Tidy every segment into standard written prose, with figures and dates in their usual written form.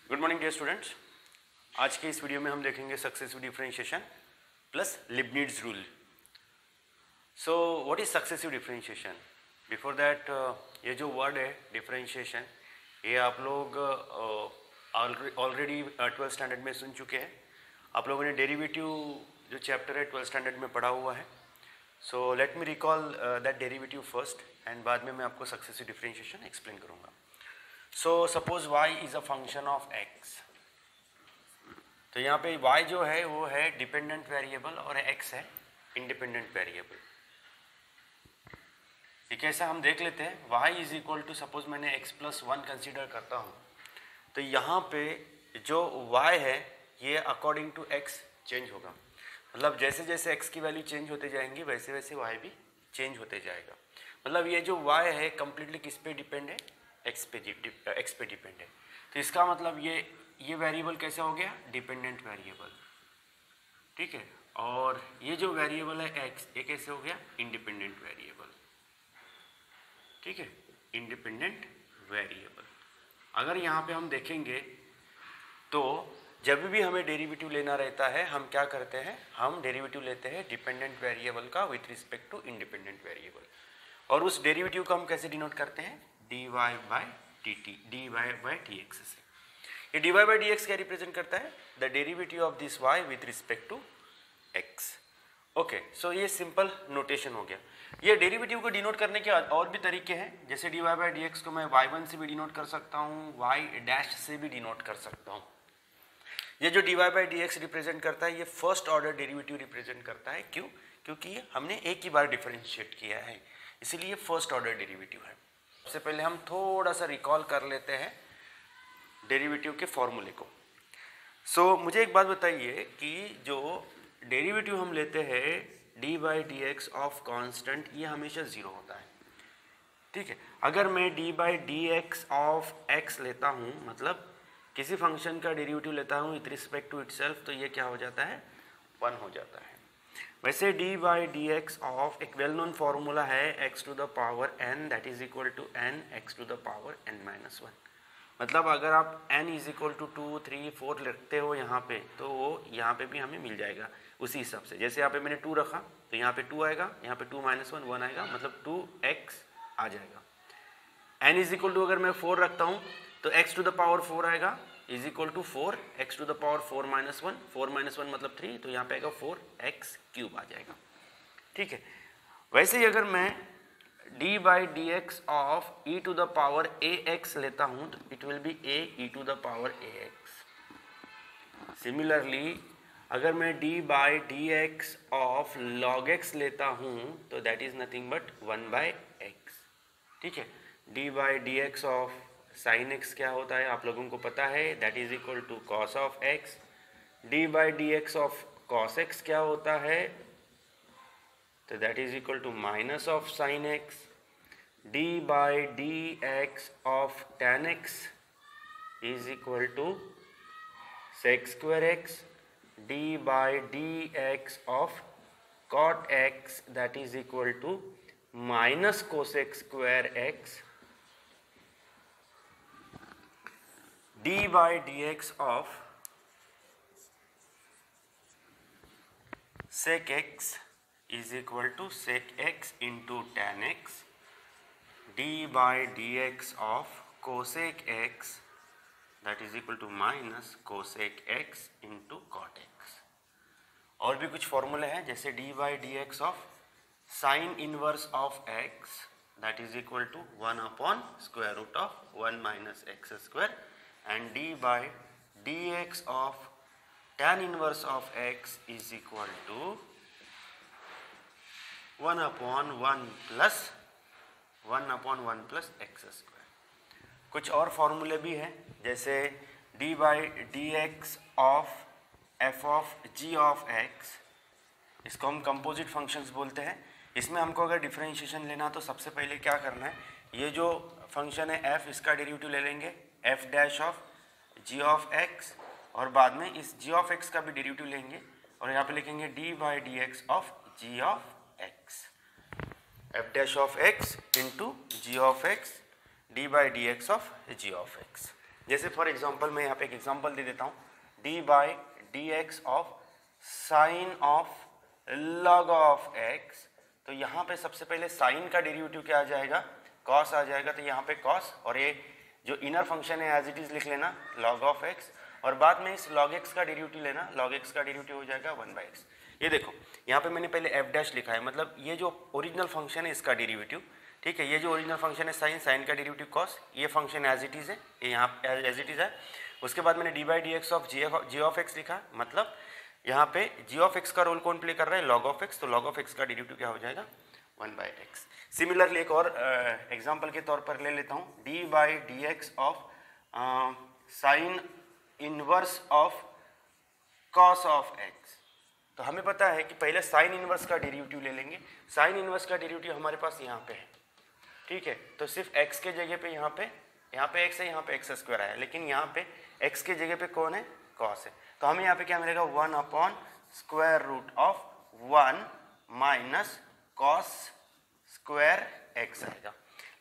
Good morning dear students. आज के इस वीडियो में हम देखेंगे successive differentiation plus Leibniz rule. So what is successive differentiation? Before that ये जो वर्ड है डिफरेंशिएशन, ये आप लोग ऑलरेडी 12th स्टैंडर्ड में सुन चुके हैं। आप लोगों ने डेरिवेटिव जो चैप्टर है 12th स्टैंडर्ड में पढ़ा हुआ है। So let me recall that derivative first and बाद में मैं आपको सक्सेसिव डिफरेंशिएशन एक्सप्लेन करूँगा। So suppose y is a function of x, तो यहाँ पे y जो है वो है डिपेंडेंट वेरिएबल और x है इंडिपेंडेंट वेरिएबल। ये कैसा हम देख लेते हैं। y is equal to, suppose मैंने x प्लस 1 कंसिडर करता हूँ, तो यहाँ पे जो y है ये अकॉर्डिंग टू x चेंज होगा। मतलब जैसे जैसे x की वैल्यू चेंज होते जाएंगी वैसे वैसे y भी चेंज होते जाएगा। मतलब ये जो y है कम्प्लीटली किस पे डिपेंड है? x पे डिपेंड है। तो इसका मतलब ये वेरिएबल कैसा हो गया? डिपेंडेंट वेरिएबल, ठीक है। और ये जो वेरिएबल है x, ये कैसे हो गया? इंडिपेंडेंट वेरिएबल, ठीक है, इंडिपेंडेंट वेरिएबल। अगर यहाँ पे हम देखेंगे तो जब भी हमें डेरिवेटिव लेना रहता है हम क्या करते हैं? हम डेरिवेटिव लेते हैं डिपेंडेंट वेरिएबल का with respect to independent variable. और उस डेरिवेटिव को हम कैसे डिनोट करते हैं? dy by dt, dy by dx से। ये dy by dx क्या रिप्रेजेंट करता है? The derivative of this y with respect to x। Okay, so ये सिंपल नोटेशन हो गया। ये डेरिवेटिव को डिनोट करने के और भी तरीके हैं। जैसे dy by dx को मैं y1 से भी डिनोट कर सकता हूँ, y डैश से भी डिनोट कर सकता हूँ। ये जो dy by dx रिप्रेजेंट करता है ये फर्स्ट ऑर्डर डेरिवेटिव रिप्रेजेंट करता है। क्यों? क्योंकि हमने एक ही बार डिफरेंशिएट किया है, इसीलिए फर्स्ट ऑर्डर डेरिवेटिव है। सबसे पहले हम थोड़ा सा रिकॉल कर लेते हैं डेरिवेटिव के फॉर्मूले को। सो मुझे एक बात बताइए कि जो डेरिवेटिव हम लेते हैं D by d x of constant, ये हमेशा ज़ीरो होता है, ठीक है। अगर मैं D by d x of x लेता हूँ, मतलब किसी फंक्शन का डेरिवेटिव लेता हूँ विथ रिस्पेक्ट टू इटसेल्फ, तो ये क्या हो जाता है? 1 हो जाता है। वैसे d by d x of एक वेल नोन फार्मूला है x to the power n, that is equal to n x to the power n minus 1। मतलब अगर आप n इज इक्वल टू 2, 3, 4 रखते हो यहाँ पे, तो वो यहाँ पे भी हमें मिल जाएगा उसी हिसाब से। जैसे यहाँ पे मैंने 2 रखा तो यहाँ पे 2 आएगा, यहाँ पे 2 माइनस 1 1 आएगा, मतलब 2x आ जाएगा। n इज इक्वल टू अगर मैं 4 रखता हूँ तो x टू द पावर 4 आएगा, is equal to 4 x to the power 4 minus 1, 4 minus 1 मतलब 3, तो यहाँ पे आएगा 4x क्यूब आ जाएगा, ठीक है। वैसे ही अगर मैं d by d x of e to the power ax लेता हूँ तो it will be a e to the power ax। Similarly अगर मैं d by d x of log x लेता हूँ तो that is nothing but 1 by x, ठीक है। d by d x of sine x क्या होता है आप लोगों को पता है, that is equal to cos of x। D by d x of cos x क्या होता है? तो that is equal to minus of sine x। D by d x of tan x is equal to sec square x। D by d x of cot x that is equal to minus cosec square x। d by dx of sec x is equal to sec x into tan x। d by dx of cosec x that is equal to minus cosec x into cot x। और भी कुछ फॉर्मूले हैं, जैसे d by dx of sin inverse of x that is equal to 1 upon square root of 1 minus x square, and d by dx of tan inverse of x is equal to 1 upon 1 plus x square। कुछ और फॉर्मूले भी हैं, जैसे d by dx of f of g of x, इसको हम composite functions बोलते हैं। इसमें हमको अगर डिफरेंशिएशन लेना तो सबसे पहले क्या करना है, ये जो फंक्शन है f, इसका डेरिवेटिव ले लेंगे f dash of g of x, और बाद में इस g ऑफ x का भी डेरिवेटिव लेंगे और यहाँ पे लिखेंगे d by d x of g of x। f dash of x into g of x, d by d x of g of x। जैसे फॉर एग्जांपल मैं यहाँ पे एक एग्जांपल दे देता हूँ, D by d x of sign of log of x. तो यहाँ पे सबसे पहले साइन का डेरिवेटिव क्या आ जाएगा, कॉस आ जाएगा, तो यहाँ पे कॉस, और ये जो इनर फंक्शन है एज इट इज लिख लेना लॉग ऑफ एक्स, और बाद में इस लॉग एक्स का डेरिवेटिव लेना, लॉग एक्स का डेरिवेटिव हो जाएगा 1/x। ये देखो यहाँ पे मैंने पहले एफ डैश लिखा है, मतलब ये जो ओरिजिनल फंक्शन है इसका डेरिवेटिव, ठीक है, ये जो ओरिजिनल फंक्शन है साइन, साइन का डेरिवेटिव कॉस, ये फंक्शन एज इट इज है, ये यहाँ एज इट इज है। उसके बाद मैंने d by d x of g of x लिखा, मतलब यहाँ पे जी ऑफ एक्स का रोल कौन प्ले कर रहा है, लॉग ऑफ एक्स, तो लॉग ऑफ एक्स का डेरिवेटिव क्या हो जाएगा 1/x। सिमिलरली एक और एग्जाम्पल के तौर पर ले लेता हूँ, D by d x of sine inverse of cos of x. तो हमें पता है कि पहले साइन इनवर्स का डेरिवेटिव ले लेंगे, साइन इनवर्स का डेरिवेटिव हमारे पास यहाँ पे है, ठीक है, तो सिर्फ x के जगह पे यहाँ पे x है, यहाँ पे x स्क्वायर आया, लेकिन यहाँ पे x के जगह पे कौन है, cos है, तो हमें यहाँ पे क्या मिलेगा 1/√1 माइनस cos स्क्वायर x आएगा।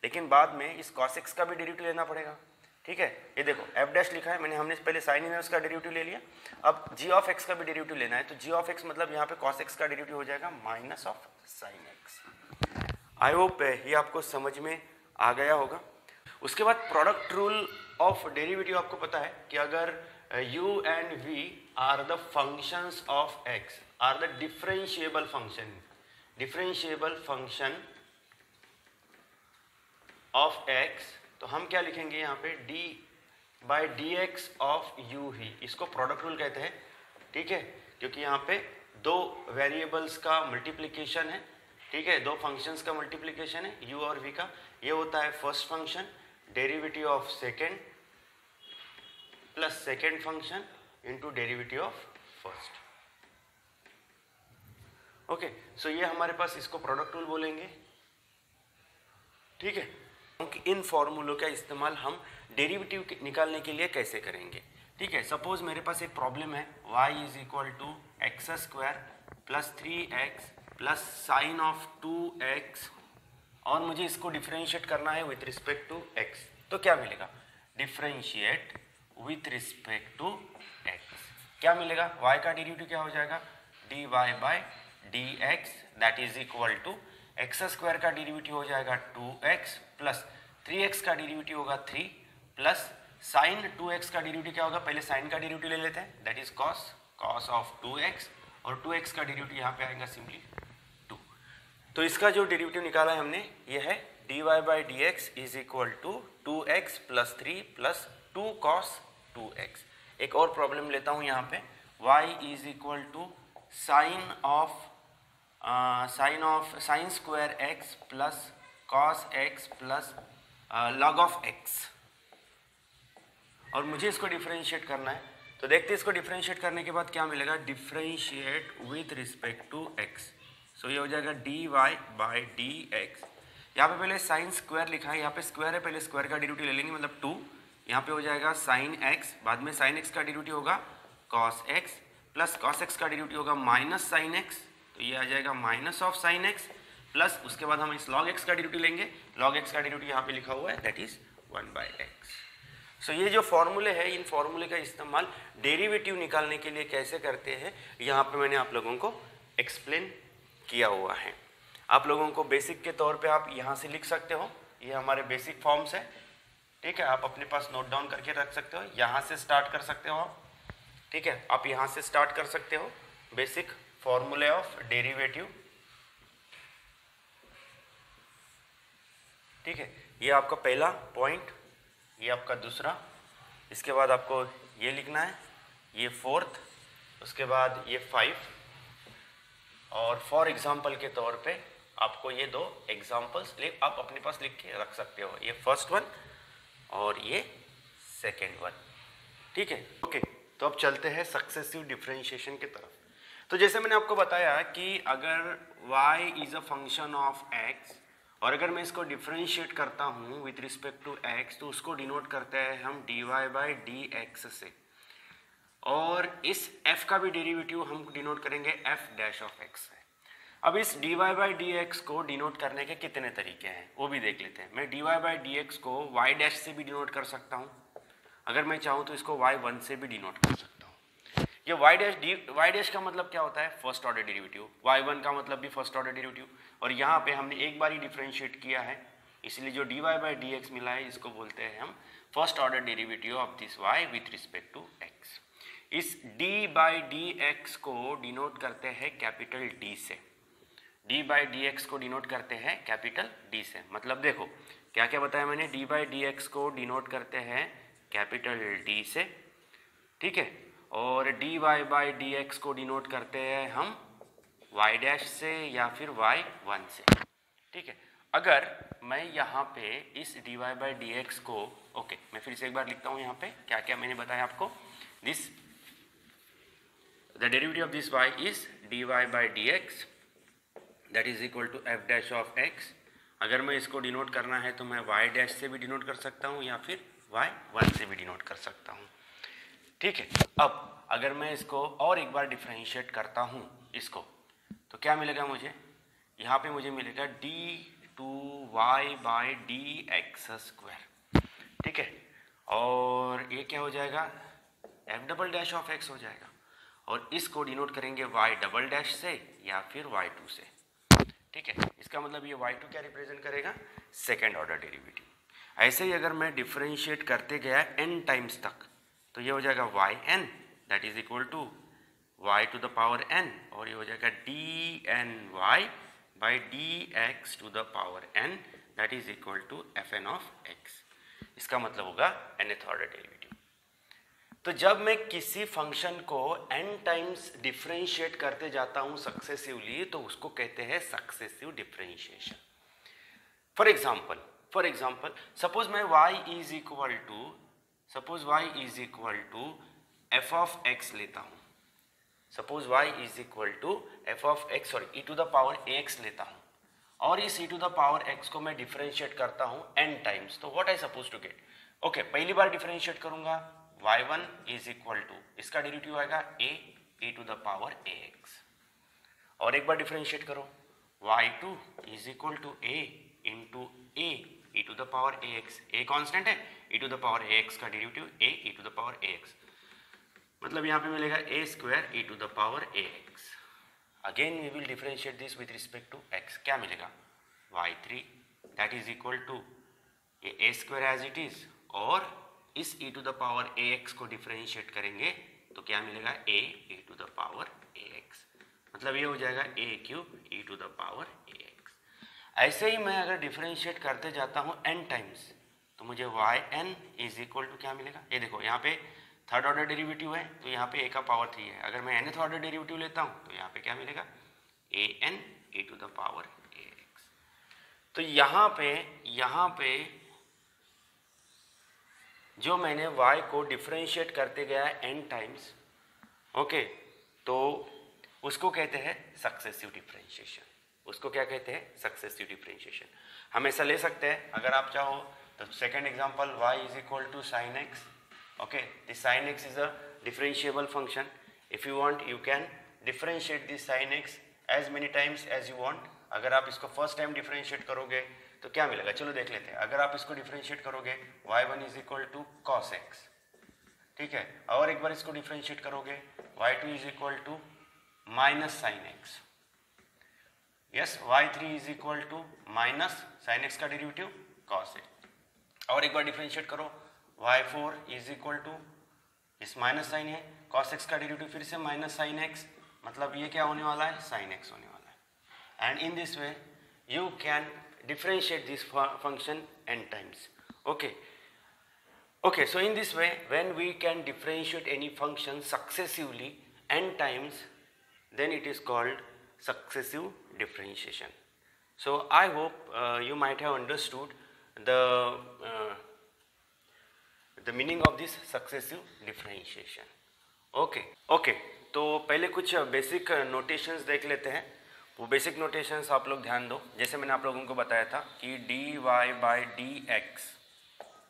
लेकिन बाद में इस cos x का भी डेरिवेटिव लेना पड़ेगा, ठीक है। ये देखो एफ डैश लिखा है, हमने पहले साइन इनवर्स का डेरिवेटिव ले लिया, अब जी ऑफ एक्स का भी डेरिवेटिव लेना है, तो जी ऑफ एक्स मतलब यहाँ पे cos x का डेरिवेटिव हो जाएगा minus of sine x। I hope ये आपको समझ में आ गया होगा। उसके बाद प्रोडक्ट रूल ऑफ डेरिवेटिव आपको पता है कि अगर u and v are the functions of x are the differentiable function of x, तो हम क्या लिखेंगे यहाँ पे d by d x of u ही, इसको प्रोडक्ट रूल कहते हैं, ठीक है, क्योंकि यहाँ पे दो वेरिएबल्स का मल्टीप्लिकेशन है, ठीक है, दो फंक्शंस का मल्टीप्लिकेशन है u और v का। ये होता है first function derivative of second plus second function into derivative of first. Okay, so ये हमारे पास इसको प्रोडक्ट रूल बोलेंगे, ठीक है। इन फॉर्मूलों का इस्तेमाल हम डेरिवेटिव निकालने के लिए कैसे करेंगे, ठीक है। सपोज मेरे पास एक प्रॉब्लम है y is equal to x square plus 3x plus sine of 2x, और मुझे इसको डिफरेंशिएट करना है विथ रिस्पेक्ट टू x, तो क्या मिलेगा, differentiate with respect to x, क्या मिलेगा, y का डेरिवेटिव क्या हो जाएगा, dy by dx that is equal to x square का डेरिवेटिव हो जाएगा 2x प्लस 3x का डेरिवेटिव होगा 3 प्लस साइन 2x का डेरिवेटिव क्या होगा, पहले साइन का डेरिवेटिव ले लेते हैं, that is cos of 2x, और 2x का डेरिवेटिव यहाँ पे आएगा सिंपली 2। तो इसका जो डेरिवेटिव निकाला है हमने, ये है dy by d x is equal to 2x plus 3 plus 2 cos 2x। एक और प्रॉब्लम लेता हूँ यहाँ पे, y is equal to sine square x plus cos x plus log of x, और मुझे इसको डिफरेंशिएट करना है, तो देखते हैं इसको डिफरेंशिएट करने के बाद क्या मिलेगा, differentiate with respect to x, so ये हो जाएगा dy बाई डी एक्स। यहाँ पे पहले साइन स्क्वायर लिखा है, यहाँ पे स्क्वायर है, पहले स्क्वायर का डेरिवेटिव ले लेंगे, मतलब 2, यहाँ पे हो जाएगा साइन x, बाद में साइन x का डेरिवेटिव होगा cos x plus cos x का डेरिवेटिव होगा माइनस साइन x, तो ये आ जाएगा minus of sine x, plus उसके बाद हम इस log x का डेरिवेटिव लेंगे, log x का डेरिवेटिव यहाँ पे लिखा हुआ है दैट इज 1/x। सो ये जो फॉर्मूले है, इन फॉर्मूले का इस्तेमाल डेरिवेटिव निकालने के लिए कैसे करते हैं, यहाँ पे मैंने आप लोगों को एक्सप्लेन किया हुआ है। आप लोगों को बेसिक के तौर पे आप यहाँ से लिख सकते हो, ये हमारे बेसिक फॉर्म्स है, ठीक है, आप अपने पास नोट डाउन करके रख सकते हो, यहाँ से स्टार्ट कर सकते हो आप, ठीक है, आप यहाँ से स्टार्ट कर सकते हो, बेसिक फॉर्मूले ऑफ डेरिवेटिव, ठीक है, ये आपका पहला पॉइंट, ये आपका दूसरा, इसके बाद आपको ये लिखना है, ये फोर्थ, उसके बाद ये 5, और फॉर एग्जांपल के तौर पे आपको ये दो एग्जांपल्स आप अपने पास लिख के रख सकते हो, ये फर्स्ट वन और ये सेकेंड वन, ठीक है। ओके, तो अब चलते हैं सक्सेसिव डिफरेंशिएशन की तरफ। तो जैसे मैंने आपको बताया कि अगर y is a function of x, और अगर मैं इसको डिफरेंशिएट करता हूँ विथ रिस्पेक्ट टू x, तो उसको डिनोट करते हैं हम dy बाई डी एक्स से, और इस f का भी डेरिवेटिव हम डिनोट करेंगे f डैश ऑफ x से। अब इस dy बाई डी एक्स को डिनोट करने के कितने तरीके हैं वो भी देख लेते हैं। मैं dy बाई डी एक्स को y डैश से भी डिनोट कर सकता हूँ, अगर मैं चाहूँ तो इसको y1 से भी डिनोट कर सकता हूँ। ये y डैश का मतलब क्या होता है? First order derivative. y1 का मतलब भी फर्स्ट ऑर्डर डेरिवेटिव, और यहाँ पे हमने एक बार ही डिफरेंशिएट किया है, इसलिए जो dy बाई डी एक्स मिला है इसको बोलते हैं हम first order derivative of this y with respect to x। इस d बाई डी एक्स को डिनोट करते हैं कैपिटल D से, d बाई डी एक्स को डिनोट करते हैं कैपिटल D से। मतलब देखो क्या क्या बताया मैंने, d बाई डी एक्स को डिनोट करते हैं कैपिटल D से, ठीक है, और dy बाई डी एक्स को डिनोट करते हैं हम y डैश से या फिर y1 से, ठीक है। अगर मैं यहाँ पे इस dy बाई डी एक्स को, ओके मैं फिर से एक बार लिखता हूँ यहाँ पे क्या क्या मैंने बताया आपको। This the derivative of this y is dy by d x that is equal to f dash of x। अगर मैं इसको डिनोट करना है तो मैं y डैश से भी डिनोट कर सकता हूँ या फिर y1 से भी डिनोट कर सकता हूँ, ठीक है। अब अगर मैं इसको और एक बार डिफरेंशिएट करता हूँ इसको, तो क्या मिलेगा मुझे? यहाँ पे मुझे मिलेगा d2y by d x square, ठीक है, और ये क्या हो जाएगा? f double dash of x हो जाएगा, और इसको डिनोट करेंगे y डबल डैश से या फिर y2 से, ठीक है। इसका मतलब ये y2 क्या रिप्रेजेंट करेगा? Second order derivative. ऐसे ही अगर मैं डिफरेंशिएट करते गया n टाइम्स तक, तो ये हो जाएगा yn that is equal to y to the power n, और ये हो जाएगा dny by d x to the power n that is equal to fn of x। इसका मतलब होगा nth ऑर्डर डेरिवेटिव। तो जब मैं किसी फंक्शन को n टाइम्स डिफरेंशिएट करते जाता हूं सक्सेसिवली, तो उसको कहते हैं successive differentiation. For example suppose मैं y is equal to f of x लेता हूं। Suppose y is equal to f of x sorry e to the power ax लेता हूं, और इस e to the power x को मैं differentiate करता हूं n टाइम्स, तो what I suppose to get? Okay, पहली बार डिफरेंशिएट करूंगा y1 इज इक्वल टू, इसका डेरिवेटिव आएगा a e to the power ax, और एक बार डिफरेंशिएट करो y2 is equal to a into a e to the power ax। a constant है, e to the power ax का derivative a e to the power ax, मतलब यहाँ पे मिलेगा a square e to the power ax। Again we will differentiate this with respect to x, क्या मिलेगा? y3 that is equal to ये a square as it is, और इस e to the power ax को differentiate करेंगे तो क्या मिलेगा? a e to the power ax, मतलब ये हो जाएगा a cube e to the power ax। ऐसे ही मैं अगर डिफरेंशिएट करते जाता हूँ n टाइम्स, तो मुझे yn इज इक्वल टू क्या मिलेगा? ये देखो यहाँ पे थर्ड ऑर्डर डेरिवेटिव है, तो यहाँ पे a का पावर 3 है। अगर मैं nth ऑर्डर डेरिवेटिव लेता हूँ तो यहाँ पे क्या मिलेगा? an e to the power ax। तो यहाँ पे जो मैंने y को डिफरेंशिएट करते गया n टाइम्स, ओके, तो उसको कहते हैं सक्सेसिव डिफरेंशिएशन। उसको क्या कहते हैं? Successive differentiation. हम ऐसा ले सकते हैं, अगर आप चाहो तो second example y is equal to sine x। Okay, this sin x is a differentiable function. If you want, you can differentiate this sin x as many times as you want. अगर आप इसको first time differentiate करोगे तो क्या मिलेगा? चलो देख लेते हैं। अगर आप इसको डिफरेंशिएट करोगे y1 is equal to cos x, ठीक है, और एक बार इसको डिफरेंशिएट करोगे y2 is equal to minus sine x, yes, y3 is equal to minus sine x का डेरिवेटिव कॉस x, और एक बार डिफरेंशिएट करो y4 इज इक्वल टू, इस माइनस साइन है, cos x का डेरिवेटिव फिर से माइनस साइन x, मतलब ये क्या होने वाला है? साइन x होने वाला है। And in this way you can differentiate this function n times. Okay, so in this way when we can differentiate any function successively n times, then it is called successive differentiation. So I hope you might have understood the meaning of this successive differentiation. Okay, तो पहले कुछ basic notations देख लेते हैं। वो basic notations आप लोग ध्यान दो। जैसे मैंने आप लोगों को बताया था कि dy बाई डी एक्स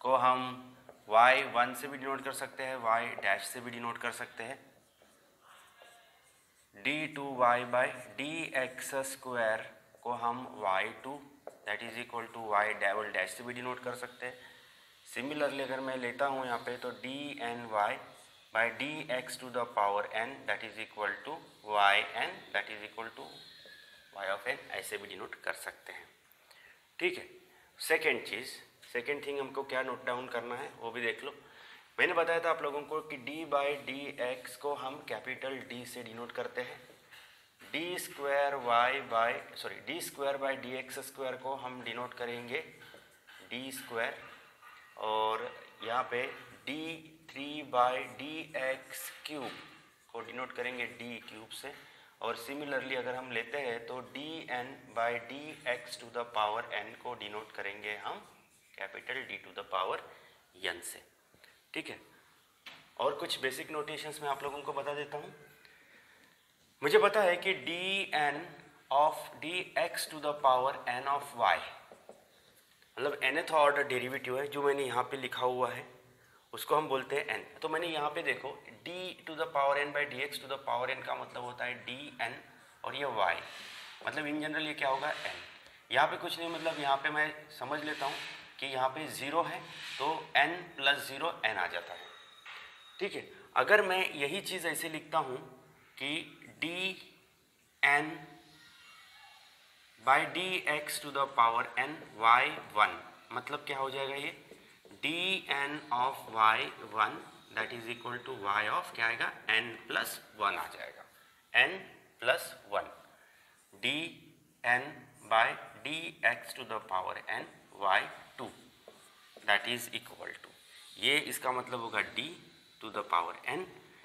को हम y1 से भी डिनोट कर सकते हैं, y डैश से भी डिनोट कर सकते हैं, d2y by d x square को हम y2 that is equal to y double dash से भी डिनोट कर सकते हैं। सिमिलरली अगर मैं लेता हूँ यहाँ पे तो d n y by d x to the power n that is equal to y n that is equal to y of n, ऐसे भी डिनोट कर सकते हैं। ठीक है, सेकेंड थिंग हमको क्या नोट डाउन करना है वो भी देख लो। मैंने बताया था आप लोगों को कि d बाई डी एक्स को हम कैपिटल D से डिनोट करते हैं, D square by d x square को हम डिनोट करेंगे डी स्क्वायर, और यहाँ पे d3 by d x cube को डिनोट करेंगे d क्यूब से, और सिमिलरली अगर हम लेते हैं तो dn by d x to the power n को डिनोट करेंगे हम capital D to the power n से। ठीक है, और कुछ बेसिक नोटेशंस मैं आप लोगों को बता देता हूँ। मुझे पता है कि dn of d x to the power n of y, मतलब nth ऑर्डर डेरिवेटिव है जो मैंने यहाँ पे लिखा हुआ है, उसको हम बोलते हैं n। तो मैंने यहाँ पे देखो d to the power n by d x to the power n का मतलब होता है dn, और ये y मतलब इन जनरल ये क्या होगा n। यहाँ पे कुछ नहीं, मतलब यहाँ पे मैं समझ लेता हूँ कि यहाँ पे 0 है तो n प्लस 0 n आ जाता है। ठीक है, अगर मैं यही चीज़ ऐसे लिखता हूँ कि dn by d x to the power n y1, मतलब क्या हो जाएगा ये dn of y1 that is equal to y of क्या आएगा n प्लस 1 आ जाएगा, n plus 1 dn by d x to the power n y2 that is equal to, ये इसका मतलब होगा d to the power n,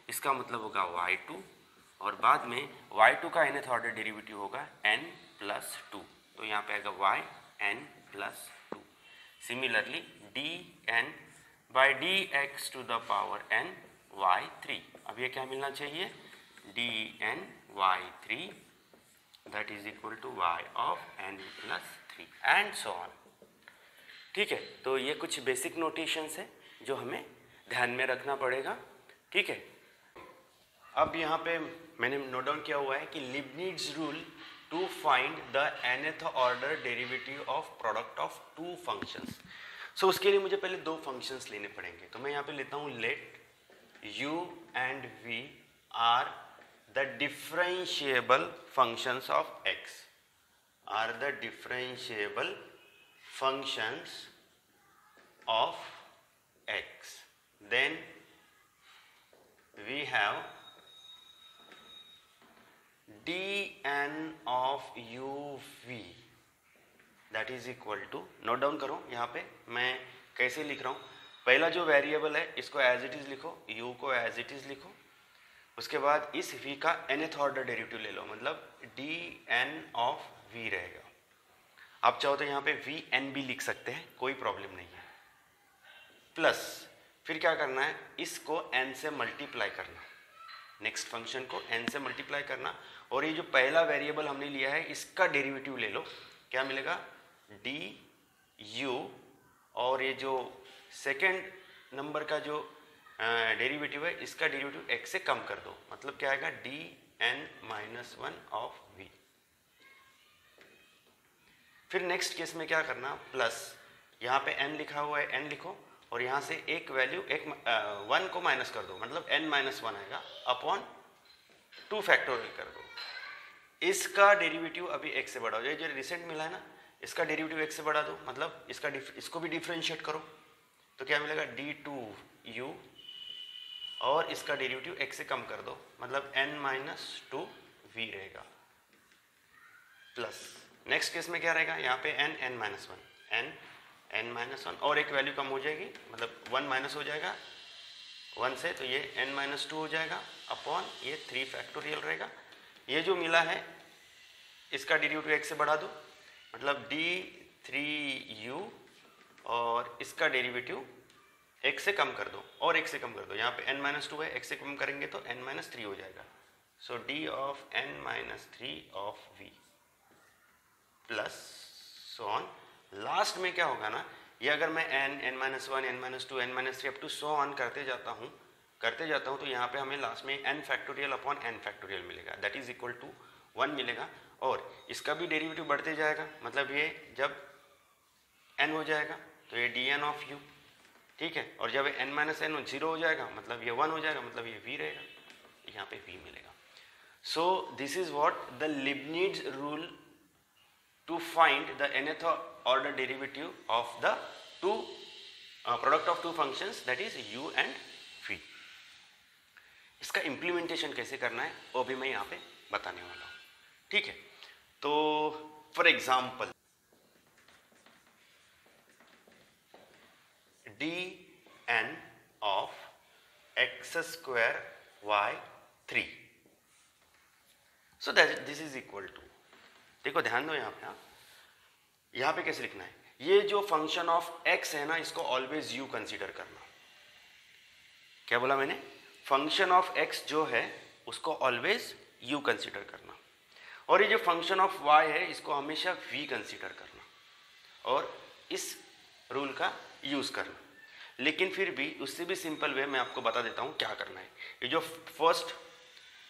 इसका मतलब होगा y2, और बाद में y2 का nth ऑर्डर डेरिवेटिव होगा n प्लस 2, तो यहाँ पे आएगा y n plus 2। Similarly dn by d x to the power n y3, अब ये क्या मिलना चाहिए dn y3 that is equal to y of n plus 3 and so on. ठीक है, तो ये कुछ बेसिक नोटेशंस है जो हमें ध्यान में रखना पड़ेगा। ठीक है, अब यहाँ पे मैंने नोट डाउन किया हुआ है कि Leibniz rule to find the nth order derivative of product of two functions. So उसके लिए मुझे पहले दो फंक्शंस लेने पड़ेंगे, तो मैं यहाँ पे लेता हूँ let u and v are the differentiable functions of x, are the differentiable functions of x, then we have dn of uv that is equal to, note down करो यहाँ पे मैं कैसे लिख रहा हूँ। पहला जो वेरिएबल है इसको एज इट इज लिखो, u को एज इट इज लिखो, उसके बाद इस v का nth ऑर्डर डेरिवेटिव ले लो, मतलब dn ऑफ v रहेगा। आप चाहो तो यहाँ पे वी एन भी लिख सकते हैं, कोई प्रॉब्लम नहीं है, प्लस फिर क्या करना है इसको n से मल्टीप्लाई करना, नेक्स्ट फंक्शन को n से मल्टीप्लाई करना, और ये जो पहला वेरिएबल हमने लिया है इसका डेरिवेटिव ले लो, क्या मिलेगा डी यू, और ये जो सेकेंड नंबर का जो डेरिवेटिव है इसका डेरिवेटिव x से कम कर दो, मतलब क्या आएगा d n minus 1 of v। फिर नेक्स्ट केस में क्या करना, प्लस यहाँ पे n लिखा हुआ है n लिखो, और यहाँ से एक वैल्यू 1 को माइनस कर दो, मतलब n माइनस 1 आएगा अपॉन 2 फैक्टोरियल कर दो। इसका डेरिवेटिव अभी x से बड़ा हो जाए, जो रिसेंट मिला है ना इसका डेरिवेटिव x से बढ़ा दो, मतलब इसको भी डिफरेंशिएट करो, तो क्या मिलेगा d2u, और इसका डेरिवेटिव x से कम कर दो, मतलब n माइनस 2v रहेगा, प्लस नेक्स्ट केस में क्या रहेगा यहाँ पे n माइनस 1 n माइनस 1, और एक वैल्यू कम हो जाएगी, मतलब 1 माइनस हो जाएगा 1 से, तो ये n माइनस 2 हो जाएगा अपॉन ये 3 फैक्टोरियल रहेगा। ये जो मिला है इसका डेरिवेटिव x से बढ़ा दो, मतलब d3u, और इसका डेरिवेटिव x से कम कर दो, और x से कम कर दो, यहाँ पे n माइनस 2 है, x से कम करेंगे तो n माइनस 3 हो जाएगा, so d of n minus 3 of v plus so on. Last में क्या होगा ना, ये अगर मैं n minus 1 n minus 2 n minus 3 up to so on करते जाता हूँ तो यहाँ पे हमें लास्ट में n factorial upon n factorial मिलेगा, दैट इज इक्वल टू 1 मिलेगा, और इसका भी डेरिवेटिव बढ़ते जाएगा, मतलब ये जब n हो जाएगा तो ये dn ऑफ u ठीक है, और जब n माइनस एन 0 हो जाएगा मतलब ये 1 हो जाएगा, मतलब ये v रहेगा, यहाँ पे v मिलेगा। So this is what the Leibniz rule to find the nth order derivative of the two product of two functions, that is u and v। इसका इम्प्लीमेंटेशन कैसे करना है वो भी मैं यहाँ पे बताने वाला हूँ, ठीक है। तो for example dn of x square y 3, so that this is equal to, देखो ध्यान दो यहाँ पे, यहाँ पे कैसे लिखना है, ये जो फंक्शन ऑफ x है ना इसको ऑलवेज u कंसीडर करना। क्या बोला मैंने, फंक्शन ऑफ x जो है उसको ऑलवेज u कंसीडर करना, और ये जो फंक्शन ऑफ y है इसको हमेशा v कंसीडर करना और इस रूल का यूज करना। लेकिन फिर भी उससे भी सिंपल वे मैं आपको बता देता हूँ क्या करना है। ये जो फर्स्ट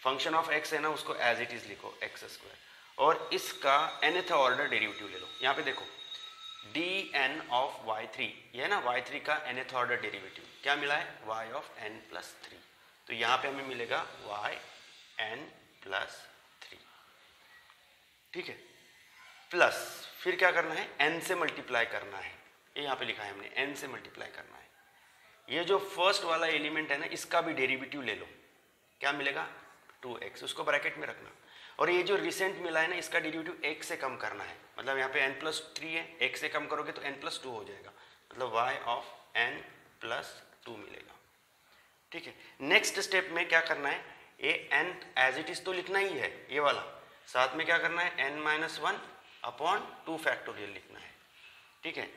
फंक्शन ऑफ x है ना उसको एज इट इज लिखो x स्क्वायर, और इसका nth ऑर्डर डेरिवेटिव ले लो। यहाँ पे देखो dn ऑफ y3, ये है ना y3 का nth ऑर्डर डेरिवेटिव क्या मिला है, y ऑफ n प्लस 3, तो यहाँ पे हमें मिलेगा y n प्लस 3, ठीक है। प्लस फिर क्या करना है, n से मल्टीप्लाई करना है, ये यहाँ पे लिखा है हमने, n से मल्टीप्लाई करना है। ये जो फर्स्ट वाला एलिमेंट है ना इसका भी डेरिवेटिव ले लो, क्या मिलेगा 2x, उसको ब्रैकेट में रखना। और ये जो रिसेंट मिला है ना इसका डेरिवेटिव 1 से कम करना है, मतलब यहाँ पे n प्लस 3 है, 1 से कम करोगे तो n प्लस 2 हो जाएगा, मतलब y ऑफ n प्लस 2 मिलेगा, ठीक है। नेक्स्ट स्टेप में क्या करना है, ये n एज इट इज तो लिखना ही है ये वाला, साथ में क्या करना है n माइनस 1 अपॉन 2 फैक्टोरियल लिखना है, ठीक है।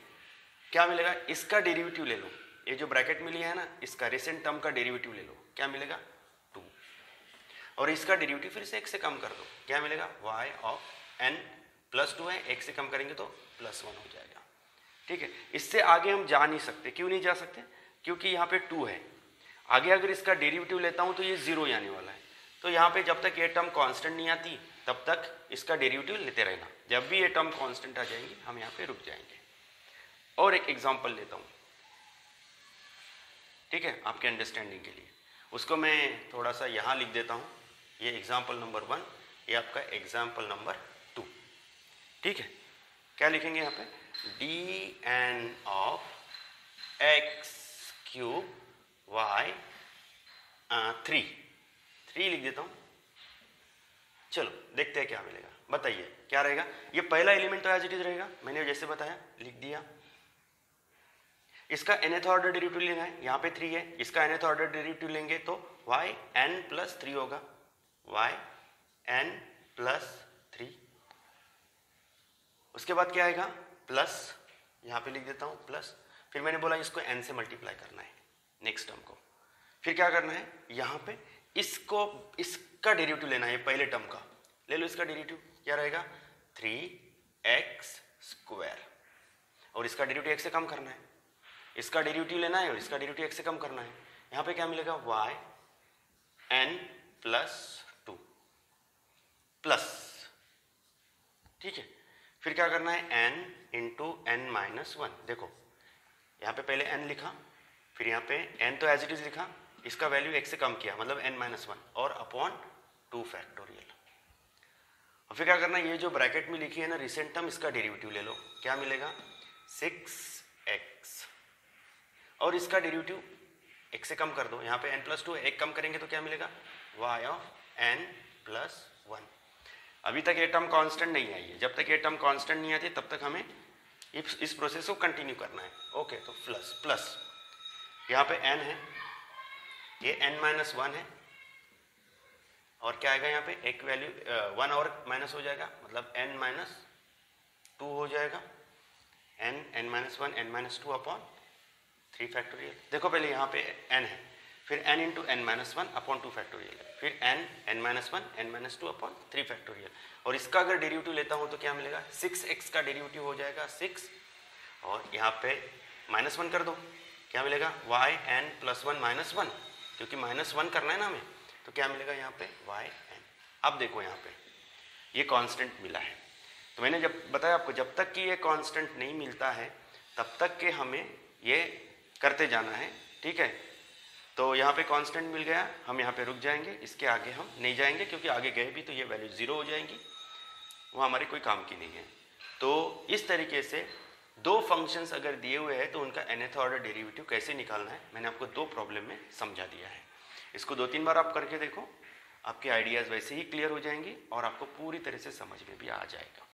क्या मिलेगा, इसका डेरिवेटिव ले लो, ये जो ब्रैकेट मिली है ना इसका रिसेंट टर्म का डेरिवेटिव ले लो, क्या मिलेगा 2, और इसका डेरिवेटिव फिर से 1 से कम कर दो, क्या मिलेगा y ऑफ n प्लस 2 है, 1 से कम करेंगे तो प्लस 1 हो जाएगा, ठीक है। इससे आगे हम जा नहीं सकते, क्यों नहीं जा सकते, क्योंकि यहाँ पे 2 है, आगे अगर इसका डेरिवेटिव लेता हूँ तो ये 0 आने वाला है, तो यहाँ पे जब तक ये टर्म कांस्टेंट नहीं आती तब तक इसका डेरिवेटिव लेते रहना, जब भी ये टर्म कांस्टेंट आ जाएंगी हम यहाँ पे रुक जाएंगे। और एक एग्जांपल लेता हूँ, ठीक है, आपके अंडरस्टैंडिंग के लिए, उसको मैं थोड़ा सा यहाँ लिख देता हूँ, ये एग्जांपल नंबर 1, ये आपका एग्जांपल नंबर 2, ठीक है। क्या लिखेंगे यहाँ पे, dn of x cube y 3 लिख देता हूँ। चलो देखते हैं क्या मिलेगा, बताइए क्या रहेगा। ये पहला एलिमेंट तो एज इट इज रहेगा, मैंने जैसे बताया लिख दिया। इसका nth ऑर्डर डेरिवेटिव लेना है, यहाँ पे 3 है, इसका nth ऑर्डर डेरिवेटिव लेंगे तो y n प्लस 3 होगा, y n प्लस 3। उसके बाद क्या आएगा, प्लस, यहाँ पे लिख देता हूँ प्लस, फिर मैंने बोला इसको n से मल्टीप्लाई करना है नेक्स्ट टर्म को, फिर क्या करना है यहाँ पे इसका डेरिवेटिव लेना है, पहले टर्म का ले लो, इसका डेरिवेटिव क्या रहेगा 3x स्क्वायर, और इसका डेरिवेटिव x से कम करना है, इसका डेरिवेटिव लेना है और इसका डेरिवेटिव x से कम करना है। यहाँ पे क्या मिलेगा y n प्लस 2 प्लस, ठीक है। फिर क्या करना है n इंटू n माइनस 1, देखो यहाँ पे पहले n लिखा, फिर यहाँ पे n तो एज इट इज लिखा, इसका वैल्यू x से कम किया मतलब n माइनस 1 और अपॉन 2 फैक्टोरियल। और फिर क्या करना है, ये जो ब्रैकेट में लिखी है ना रिसेंट टर्म, इसका डेरिवेटिव ले लो, क्या मिलेगा 6x, और इसका डेरिवेटिव x से कम कर दो, यहाँ पे n प्लस 2 1 कम करेंगे तो क्या मिलेगा y ऑफ n प्लस 1। अभी तक ये टर्म कांस्टेंट नहीं आई है, जब तक ये टर्म कांस्टेंट नहीं आती तब तक हमें इस प्रोसेस को कंटिन्यू करना है, ओके। तो प्लस प्लस यहाँ पे n है, ये n माइनस 1 है, और क्या आएगा यहाँ पे एक वैल्यू 1 और माइनस हो जाएगा, मतलब n माइनस 2 हो जाएगा, n minus 1 n minus 2 upon 3 factorial. देखो पहले यहाँ पे n है, फिर n into n minus 1 upon 2 factorial, फिर n minus 1 n minus 2 upon 3 factorial, और इसका अगर डेरिवेटिव लेता हूँ तो क्या मिलेगा 6x का डेरिवेटिव हो जाएगा 6, और यहाँ पे माइनस 1 कर दो, क्या मिलेगा y n प्लस 1 माइनस 1, क्योंकि माइनस 1 करना है ना हमें, तो क्या मिलेगा यहाँ पे y n। अब देखो यहाँ पे ये कांस्टेंट मिला है, तो मैंने जब बताया आपको जब तक कि ये कांस्टेंट नहीं मिलता है तब तक के हमें ये करते जाना है, ठीक है। तो यहाँ पे कांस्टेंट मिल गया, हम यहाँ पे रुक जाएंगे, इसके आगे हम नहीं जाएंगे क्योंकि आगे गए भी तो ये वैल्यू 0 हो जाएंगी, वो हमारे कोई काम की नहीं है। तो इस तरीके से दो फंक्शंस अगर दिए हुए हैं तो उनका nth ऑर्डर डेरिवेटिव कैसे निकालना है मैंने आपको दो प्रॉब्लम में समझा दिया है। इसको 2-3 बार आप करके देखो, आपके आइडियाज़ वैसे ही क्लियर हो जाएंगे और आपको पूरी तरह से समझ में भी आ जाएगा।